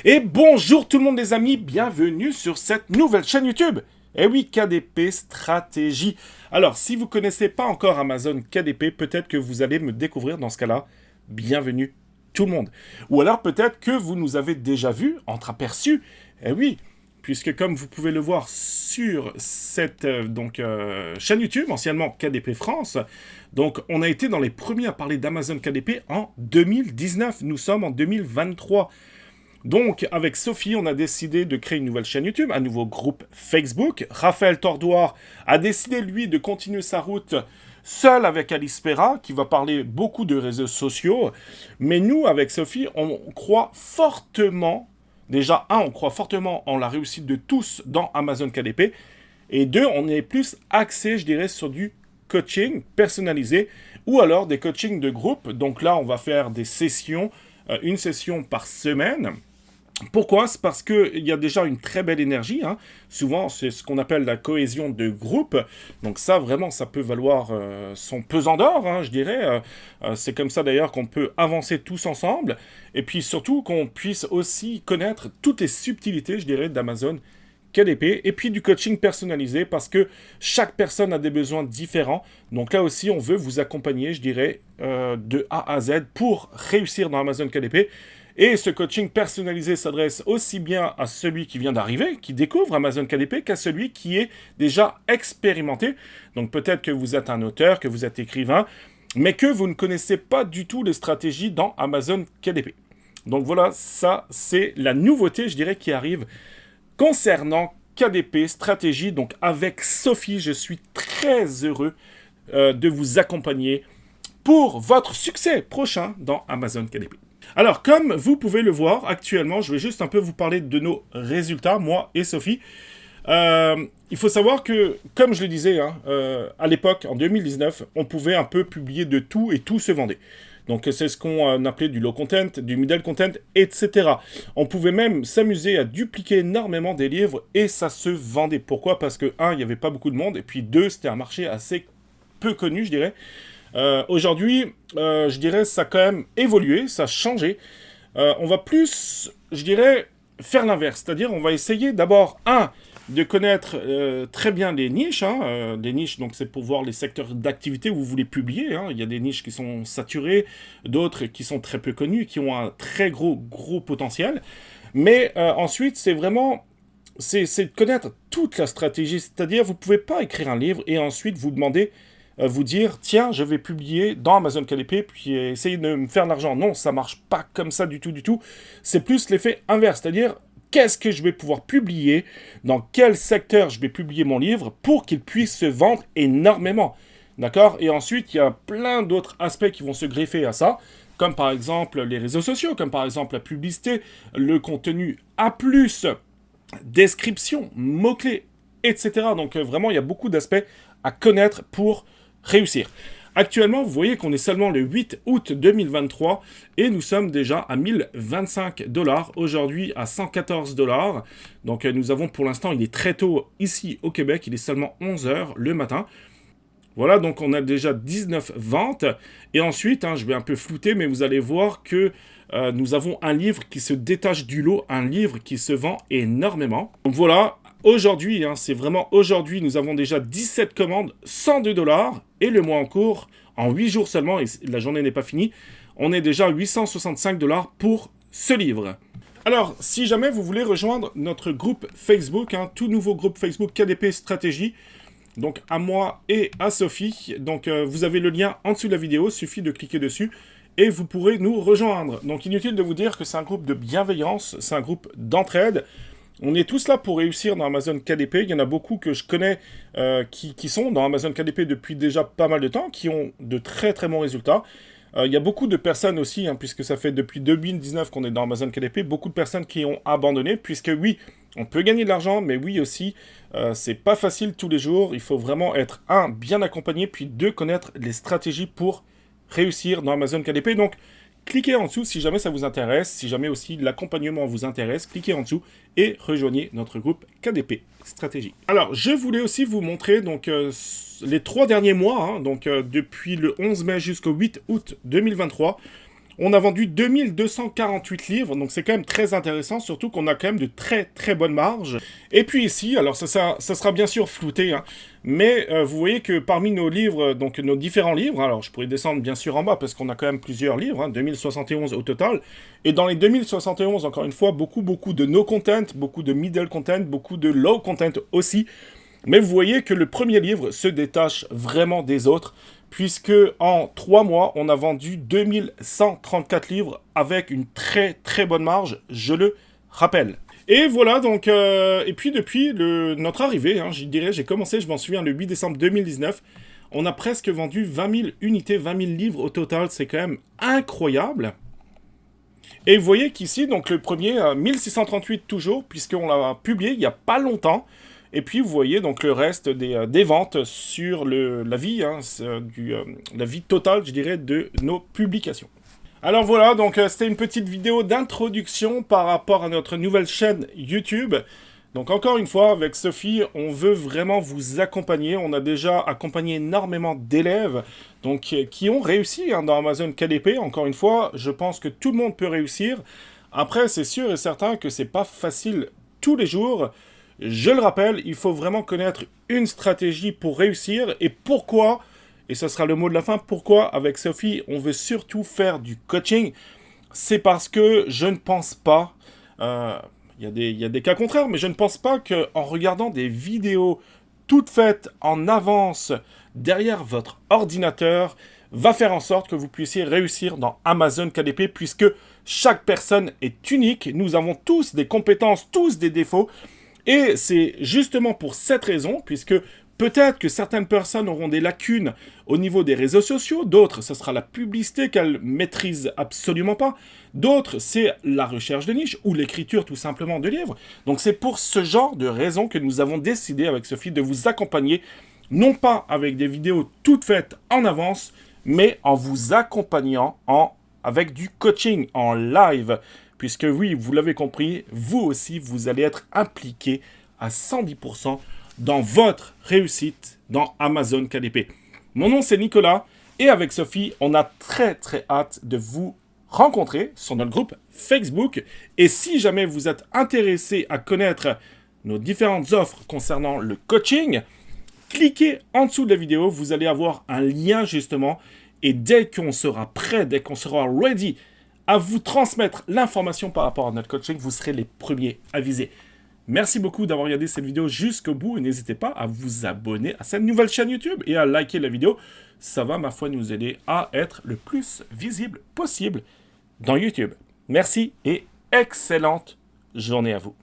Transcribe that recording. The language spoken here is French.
Et bonjour tout le monde les amis, bienvenue sur cette nouvelle chaîne YouTube. Eh oui, KDP Stratégie. Alors, si vous ne connaissez pas encore Amazon KDP, peut-être que vous allez me découvrir dans ce cas-là. Bienvenue tout le monde. Ou alors peut-être que vous nous avez déjà vus, entreaperçus. Eh oui, puisque comme vous pouvez le voir sur cette chaîne YouTube, anciennement KDP France, donc on a été dans les premiers à parler d'Amazon KDP en 2019. Nous sommes en 2023. Donc, avec Sophie, on a décidé de créer une nouvelle chaîne YouTube, un nouveau groupe Facebook. Raphaël Tordoire a décidé, lui, de continuer sa route seul avec Alice Perra, qui va parler beaucoup de réseaux sociaux. Mais nous, avec Sophie, on croit fortement, déjà, on croit fortement en la réussite de tous dans Amazon KDP. Et deux, on est plus axé, je dirais, sur du coaching personnalisé ou alors des coachings de groupe. Donc là, on va faire des sessions, une session par semaine. Pourquoi? C'est parce qu'il y a déjà une très belle énergie. Hein. Souvent, c'est ce qu'on appelle la cohésion de groupe. Donc ça, vraiment, ça peut valoir son pesant d'or, hein, je dirais. C'est comme ça, d'ailleurs, qu'on peut avancer tous ensemble. Et puis, surtout, qu'on puisse aussi connaître toutes les subtilités, je dirais, d'Amazon KDP. Et puis, du coaching personnalisé, parce que chaque personne a des besoins différents. Donc là aussi, on veut vous accompagner, je dirais, de A à Z pour réussir dans Amazon KDP. Et ce coaching personnalisé s'adresse aussi bien à celui qui vient d'arriver, qui découvre Amazon KDP, qu'à celui qui est déjà expérimenté. Donc peut-être que vous êtes un auteur, que vous êtes écrivain, mais que vous ne connaissez pas du tout les stratégies dans Amazon KDP. Donc voilà, ça c'est la nouveauté, je dirais, qui arrive concernant KDP Stratégie. Donc avec Sophie, je suis très heureux de vous accompagner pour votre succès prochain dans Amazon KDP. Alors, comme vous pouvez le voir, actuellement, je vais juste un peu vous parler de nos résultats, moi et Sophie. Il faut savoir que, comme je le disais, hein, à l'époque, en 2019, on pouvait un peu publier de tout et tout se vendait. Donc, c'est ce qu'on appelait du low content, du middle content, etc. On pouvait même s'amuser à dupliquer énormément des livres et ça se vendait. Pourquoi? Parce que, un, il n'y avait pas beaucoup de monde, et puis deux, c'était un marché assez peu connu, je dirais. Aujourd'hui, je dirais, ça a quand même évolué, ça a changé. On va plus, je dirais, faire l'inverse. C'est-à-dire, on va essayer d'abord, de connaître très bien les niches. Hein, les niches, donc c'est pour voir les secteurs d'activité où vous voulez publier. Hein. Il y a des niches qui sont saturées, d'autres qui sont très peu connues, qui ont un très gros potentiel. Mais ensuite, c'est vraiment... C'est de connaître toute la stratégie. C'est-à-dire, vous ne pouvez pas écrire un livre et ensuite vous demander... vous dire, tiens, je vais publier dans Amazon KDP, puis essayer de me faire de l'argent. Non, ça marche pas comme ça du tout. C'est plus l'effet inverse, c'est-à-dire, qu'est-ce que je vais pouvoir publier, dans quel secteur je vais publier mon livre, pour qu'il puisse se vendre énormément. D'accord? Et ensuite, il y a plein d'autres aspects qui vont se greffer à ça, comme par exemple les réseaux sociaux, comme par exemple la publicité, le contenu A+, description, mots-clés, etc. Donc vraiment, il y a beaucoup d'aspects à connaître pour réussir. Actuellement, vous voyez qu'on est seulement le 8 août 2023 et nous sommes déjà à 1025 $, aujourd'hui à 114 $. Donc nous avons pour l'instant, il est très tôt ici au Québec, il est seulement 11 h le matin. Voilà, donc on a déjà 19 ventes. Et ensuite, je vais un peu flouter, mais vous allez voir que nous avons un livre qui se détache du lot, un livre qui se vend énormément. Donc voilà. Aujourd'hui, c'est vraiment aujourd'hui, nous avons déjà 17 commandes, 102 $, et le mois en cours, en 8 jours seulement, et la journée n'est pas finie, on est déjà à 865 $ pour ce livre. Alors, si jamais vous voulez rejoindre notre groupe Facebook, tout nouveau groupe Facebook KDP Stratégie, donc à moi et à Sophie, donc vous avez le lien en dessous de la vidéo, suffit de cliquer dessus, et vous pourrez nous rejoindre. Donc inutile de vous dire que c'est un groupe de bienveillance, c'est un groupe d'entraide. On est tous là pour réussir dans Amazon KDP. Il y en a beaucoup que je connais qui sont dans Amazon KDP depuis déjà pas mal de temps, qui ont de très très bons résultats. Il y a beaucoup de personnes aussi, puisque ça fait depuis 2019 qu'on est dans Amazon KDP, beaucoup de personnes qui ont abandonné, puisque oui, on peut gagner de l'argent, mais oui aussi, c'est pas facile tous les jours. Il faut vraiment être, bien accompagné, puis deux, connaître les stratégies pour réussir dans Amazon KDP. Donc, cliquez en dessous si jamais ça vous intéresse, si jamais aussi l'accompagnement vous intéresse, cliquez en dessous et rejoignez notre groupe KDP Stratégie. Alors, je voulais aussi vous montrer donc les 3 derniers mois, donc depuis le 11 mai jusqu'au 8 août 2023, On a vendu 2248 livres, donc c'est quand même très intéressant, surtout qu'on a quand même de très très bonnes marges. Et puis ici, alors ça sera bien sûr flouté, hein, mais vous voyez que parmi nos livres, donc nos différents livres, alors je pourrais descendre bien sûr en bas parce qu'on a quand même plusieurs livres, hein, 2071 au total, et dans les 2071, encore une fois, beaucoup de no content, beaucoup de middle content, beaucoup de low content aussi. Mais vous voyez que le premier livre se détache vraiment des autres, puisque en 3 mois, on a vendu 2134 livres avec une très très bonne marge, je le rappelle. Et voilà, donc, et puis depuis notre arrivée, hein, je dirais, j'ai commencé, je m'en souviens, le 8 décembre 2019, on a presque vendu 20 000 unités, 20 000 livres au total, c'est quand même incroyable. Et vous voyez qu'ici, donc le premier, 1638 toujours, puisqu'on l'a publié il n'y a pas longtemps. Et puis vous voyez donc le reste des ventes sur la vie, hein, la vie totale, je dirais, de nos publications. Alors voilà, donc c'était une petite vidéo d'introduction par rapport à notre nouvelle chaîne YouTube. Donc encore une fois, avec Sophie, on veut vraiment vous accompagner. On a déjà accompagné énormément d'élèves donc, qui ont réussi hein, dans Amazon KDP. Encore une fois, je pense que tout le monde peut réussir. Après, c'est sûr et certain que c'est pas facile tous les jours. Je le rappelle, il faut vraiment connaître une stratégie pour réussir. Et pourquoi, et ce sera le mot de la fin, pourquoi avec Sophie, on veut surtout faire du coaching. C'est parce que je ne pense pas... il y a des cas contraires, mais je ne pense pas qu'en regardant des vidéos toutes faites en avance derrière votre ordinateur, va faire en sorte que vous puissiez réussir dans Amazon KDP, puisque chaque personne est unique. Nous avons tous des compétences, tous des défauts. Et c'est justement pour cette raison, puisque peut-être que certaines personnes auront des lacunes au niveau des réseaux sociaux, d'autres, ce sera la publicité qu'elles maîtrisent absolument pas, d'autres, c'est la recherche de niche ou l'écriture tout simplement de livres. Donc c'est pour ce genre de raisons que nous avons décidé avec Sophie de vous accompagner, non pas avec des vidéos toutes faites en avance, mais en vous accompagnant avec du coaching en live. Puisque oui, vous l'avez compris, vous aussi, vous allez être impliqué à 110% dans votre réussite dans Amazon KDP. Mon nom, c'est Nicolas, et avec Sophie, on a très très hâte de vous rencontrer sur notre groupe Facebook. Et si jamais vous êtes intéressé à connaître nos différentes offres concernant le coaching, cliquez en dessous de la vidéo, vous allez avoir un lien justement, et dès qu'on sera prêt, dès qu'on sera ready à vous transmettre l'information par rapport à notre coaching, vous serez les premiers avisés. Merci beaucoup d'avoir regardé cette vidéo jusqu'au bout et n'hésitez pas à vous abonner à cette nouvelle chaîne YouTube et à liker la vidéo. Ça va, ma foi, nous aider à être le plus visible possible dans YouTube. Merci et excellente journée à vous.